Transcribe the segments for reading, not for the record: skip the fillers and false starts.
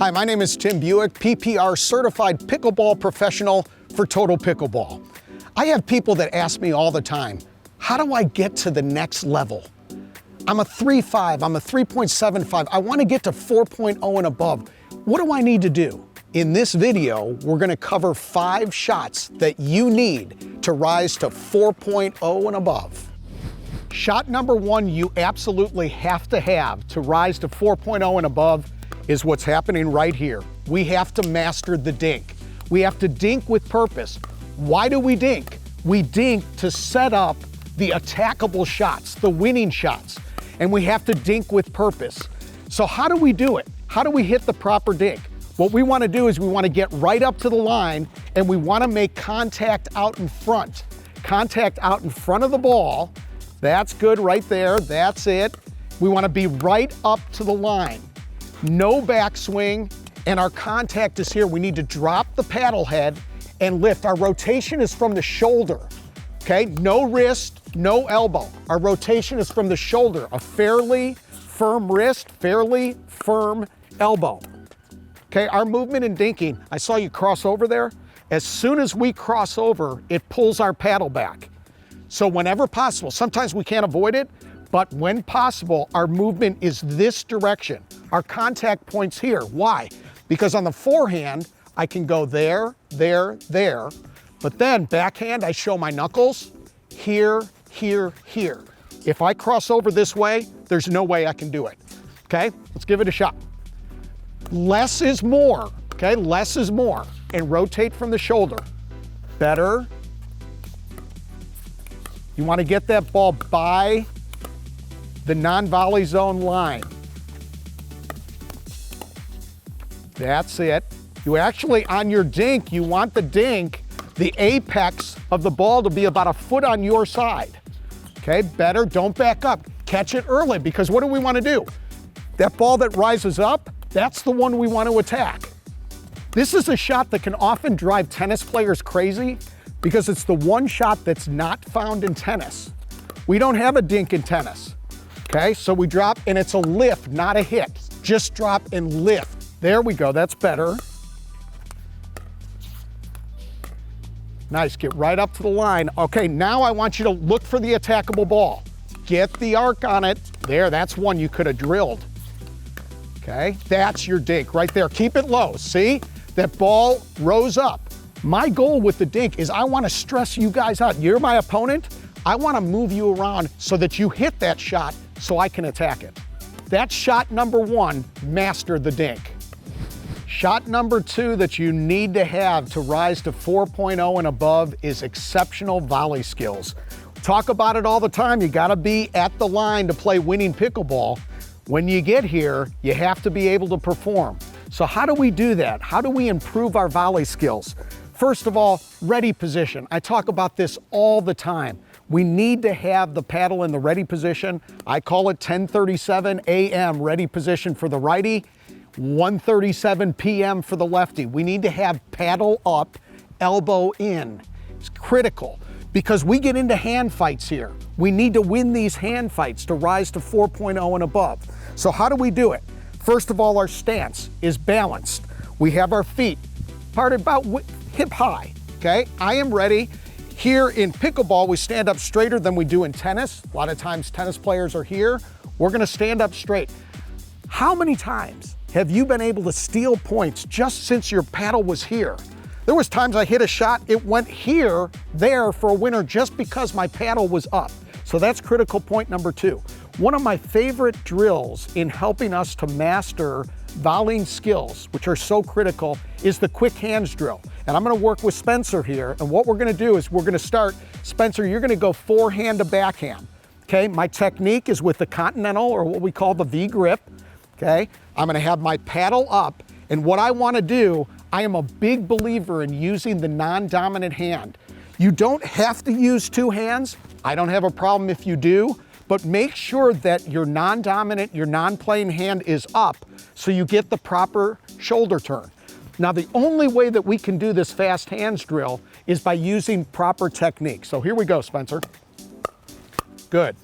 Hi, my name is Tim Buwick, PPR certified pickleball professional for Total Pickleball. I have people that ask me all the time, how do I get to the next level? I'm a 3.5, I'm a 3.75, I want to get to 4.0 and above. What do I need to do? In this video, we're going to cover 5 shots that you need to rise to 4.0 and above. Shot number 1 you absolutely have to rise to 4.0 and above is what's happening right here. We have to master the dink. We have to dink with purpose. Why do we dink? We dink to set up the attackable shots, the winning shots, and we have to dink with purpose. So how do we do it? How do we hit the proper dink? What we want to do is we want to get right up to the line and we want to make contact out in front. Contact out in front of the ball. That's good right there, that's it. We want to be right up to the line. No backswing, and our contact is here. We need to drop the paddle head and lift. Our rotation is from the shoulder, okay? No wrist, no elbow. Our rotation is from the shoulder. A fairly firm wrist, fairly firm elbow. Okay, our movement in dinking, I saw you cross over there. As soon as we cross over, it pulls our paddle back. So whenever possible, sometimes we can't avoid it, but when possible, our movement is this direction. Our contact point's here. Why? Because on the forehand, I can go there, there, there, but then backhand, I show my knuckles here, here, here. If I cross over this way, there's no way I can do it. Okay, let's give it a shot. Less is more, okay? Less is more. And rotate from the shoulder. Better. You want to get that ball by the non-volley zone line. That's it. You actually, on your dink, you want the dink, the apex of the ball to be about a foot on your side. Okay, better, don't back up. Catch it early, because what do we want to do? That ball that rises up, that's the one we want to attack. This is a shot that can often drive tennis players crazy because it's the one shot that's not found in tennis. We don't have a dink in tennis. Okay, so we drop and it's a lift, not a hit. Just drop and lift. There we go, that's better. Nice, get right up to the line. Okay, now I want you to look for the attackable ball. Get the arc on it. There, that's one you could have drilled. Okay, that's your dink right there. Keep it low, see? That ball rose up. My goal with the dink is I want to stress you guys out. You're my opponent. I want to move you around so that you hit that shot so I can attack it. That's shot number 1, master the dink. Shot number 2 that you need to have to rise to 4.0 and above is exceptional volley skills. Talk about it all the time. You got to be at the line to play winning pickleball. When you get here, you have to be able to perform. So how do we do that? How do we improve our volley skills? First of all, ready position. I talk about this all the time. We need to have the paddle in the ready position. I call it 10:37 a.m. ready position for the righty, 1:37 p.m. for the lefty. We need to have paddle up, elbow in. It's critical because we get into hand fights here. We need to win these hand fights to rise to 4.0 and above. So how do we do it? First of all, our stance is balanced. We have our feet parted about hip high, okay? I am ready. Here in pickleball, we stand up straighter than we do in tennis. A lot of times tennis players are here. We're gonna stand up straight. How many times have you been able to steal points just since your paddle was here? There was times I hit a shot, it went here, there for a winner just because my paddle was up. So that's critical point number 2. One of my favorite drills in helping us to master volleying skills, which are so critical, is the quick hands drill. And I'm gonna work with Spencer here, and what we're gonna do is we're gonna start, Spencer, you're gonna go forehand to backhand, okay? My technique is with the continental, or what we call the V grip, okay? I'm gonna have my paddle up, and what I wanna do, I am a big believer in using the non-dominant hand. You don't have to use 2 hands. I don't have a problem if you do, but make sure that your non-dominant, your non-playing hand is up so you get the proper shoulder turn. Now, the only way that we can do this fast hands drill is by using proper technique. So here we go, Spencer. Good,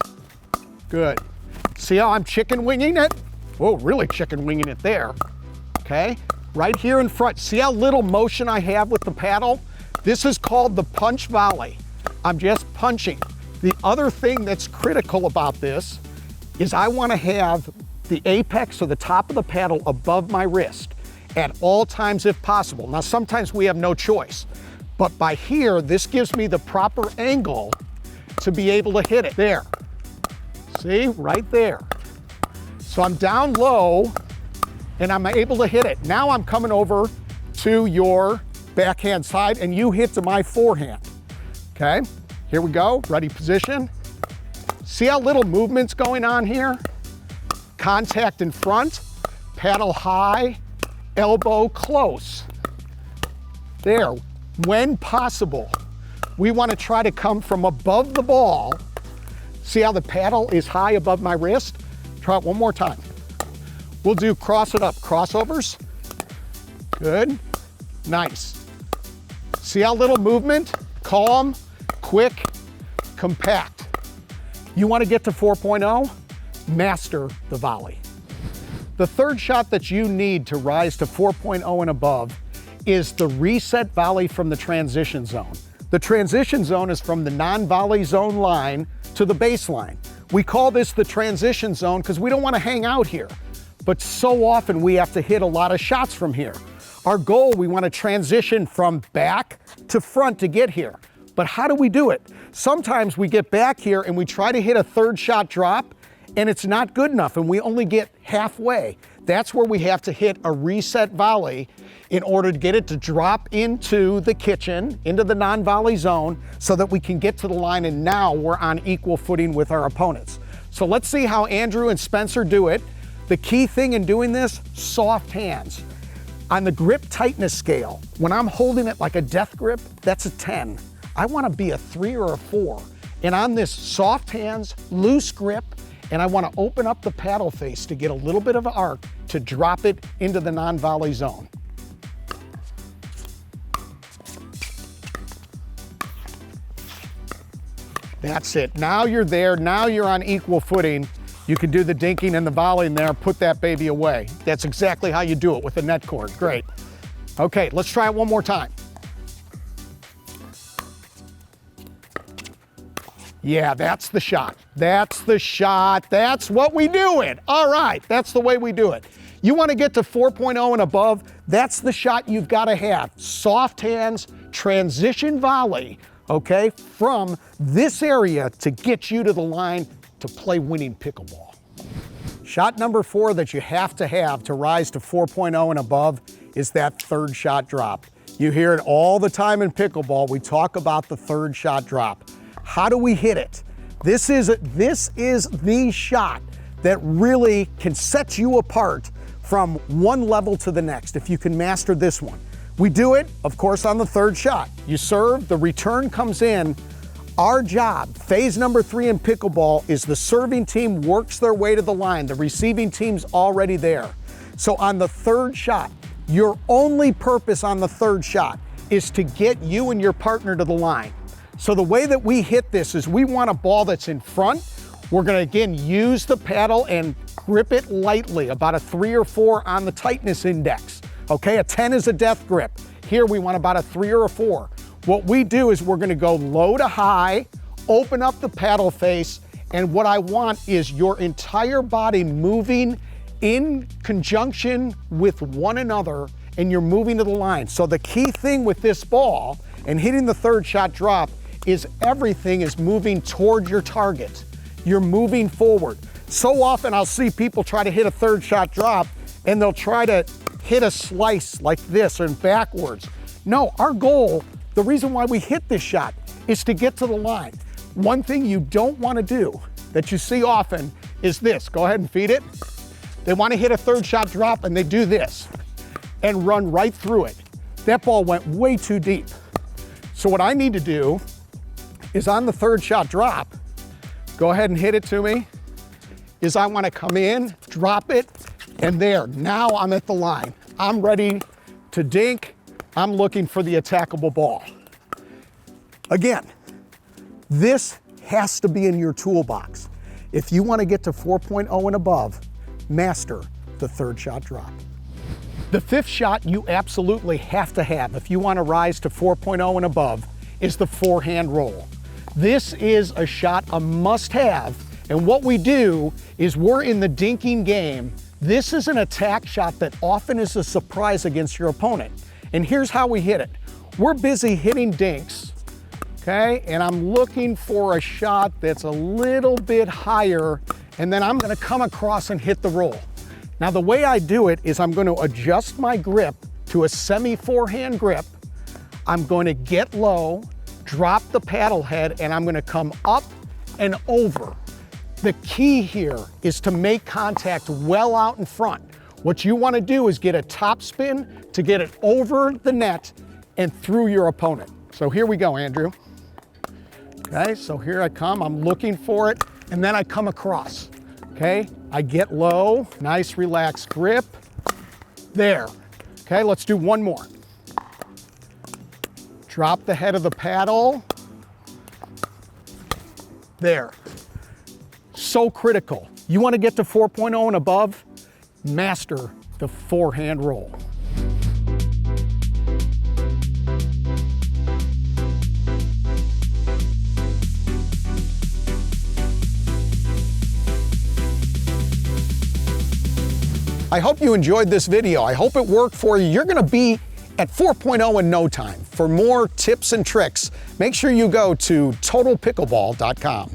good. See how I'm chicken winging it? Whoa, really chicken winging it there. okay? Right here in front. See how little motion I have with the paddle? This is called the punch volley. I'm just punching. The other thing that's critical about this is I want to have the apex or the top of the paddle above my wrist at all times if possible. Now, sometimes we have no choice, but by here, this gives me the proper angle to be able to hit it. There, see, right there. So I'm down low and I'm able to hit it. Now I'm coming over to your backhand side and you hit to my forehand, okay? Here we go, ready position. See how little movement's going on here? Contact in front, paddle high, elbow close. There, when possible, we want to try to come from above the ball. See how the paddle is high above my wrist? Try it one more time. We'll do cross it up, crossovers. Good, nice. See how little movement? Calm, quick, compact. You want to get to 4.0? Master the volley. The third shot that you need to rise to 4.0 and above is the reset volley from the transition zone. The transition zone is from the non-volley zone line to the baseline. We call this the transition zone because we don't want to hang out here, but so often we have to hit a lot of shots from here. Our goal, we want to transition from back to front to get here. But how do we do it? Sometimes we get back here and we try to hit a third shot drop and it's not good enough and we only get halfway. That's where we have to hit a reset volley in order to get it to drop into the kitchen, into the non-volley zone, so that we can get to the line and now we're on equal footing with our opponents. So let's see how Andrew and Spencer do it. The key thing in doing this, soft hands. On the grip tightness scale, when I'm holding it like a death grip, that's a 10. I want to be a 3 or a 4. And on this soft hands, loose grip, and I want to open up the paddle face to get a little bit of arc to drop it into the non-volley zone. That's it. Now you're there. Now you're on equal footing. You can do the dinking and the volley in there, put that baby away. That's exactly how you do it with a net cord. Great. Okay, let's try it one more time. Yeah, that's the shot. That's the shot. That's what we do it. All right, that's the way we do it. You want to get to 4.0 and above, that's the shot you've got to have. Soft hands, transition volley, okay, from this area to get you to the line to play winning pickleball. Shot number 4 that you have to rise to 4.0 and above is that third shot drop. You hear it all the time in pickleball. We talk about the third shot drop. How do we hit it? This is the shot that really can set you apart from one level to the next if you can master this one. We do it, of course, on the third shot. You serve, the return comes in. Our job, phase number 3 in pickleball, is the serving team works their way to the line. The receiving team's already there. So on the third shot, your only purpose on the third shot is to get you and your partner to the line. So the way that we hit this is we want a ball that's in front. We're gonna, again, use the paddle and grip it lightly, about a 3 or 4 on the tightness index. Okay, a 10 is a death grip. Here we want about a 3 or a 4. What we do is we're gonna go low to high, open up the paddle face, and what I want is your entire body moving in conjunction with one another, and you're moving to the line. So the key thing with this ball and hitting the third shot drop is everything is moving toward your target. You're moving forward. So often I'll see people try to hit a third shot drop and they'll try to hit a slice like this and backwards. No, our goal, the reason why we hit this shot is to get to the line. One thing you don't want to do that you see often is this. Go ahead and feed it. They want to hit a third shot drop and they do this and run right through it. That ball went way too deep. So what I need to do is on the third shot drop, go ahead and hit it to me, is I want to come in, drop it, and there, now I'm at the line. I'm ready to dink. I'm looking for the attackable ball. Again, this has to be in your toolbox. If you want to get to 4.0 and above, master the third shot drop. The fifth shot you absolutely have to have if you want to rise to 4.0 and above is the forehand roll. This is a shot, a must-have, and what we do is we're in the dinking game. This is an attack shot that often is a surprise against your opponent. And here's how we hit it. We're busy hitting dinks, okay? And I'm looking for a shot that's a little bit higher, and then I'm gonna come across and hit the roll. Now the way I do it is I'm going to adjust my grip to a semi-forehand grip. I'm going to get low, drop the paddle head, and I'm going to come up and over. The key here is to make contact well out in front. What you want to do is get a top spin to get it over the net and through your opponent. So here we go, Andrew. Okay, so here I come, I'm looking for it, and then I come across. Okay, I get low, nice relaxed grip, there. Okay, let's do one more. Drop the head of the paddle, there. So critical. You want to get to 4.0 and above, master the forehand roll. I hope you enjoyed this video. I hope it worked for you. You're gonna be at 4.0 in no time. For more tips and tricks, make sure you go to totalpickleball.com.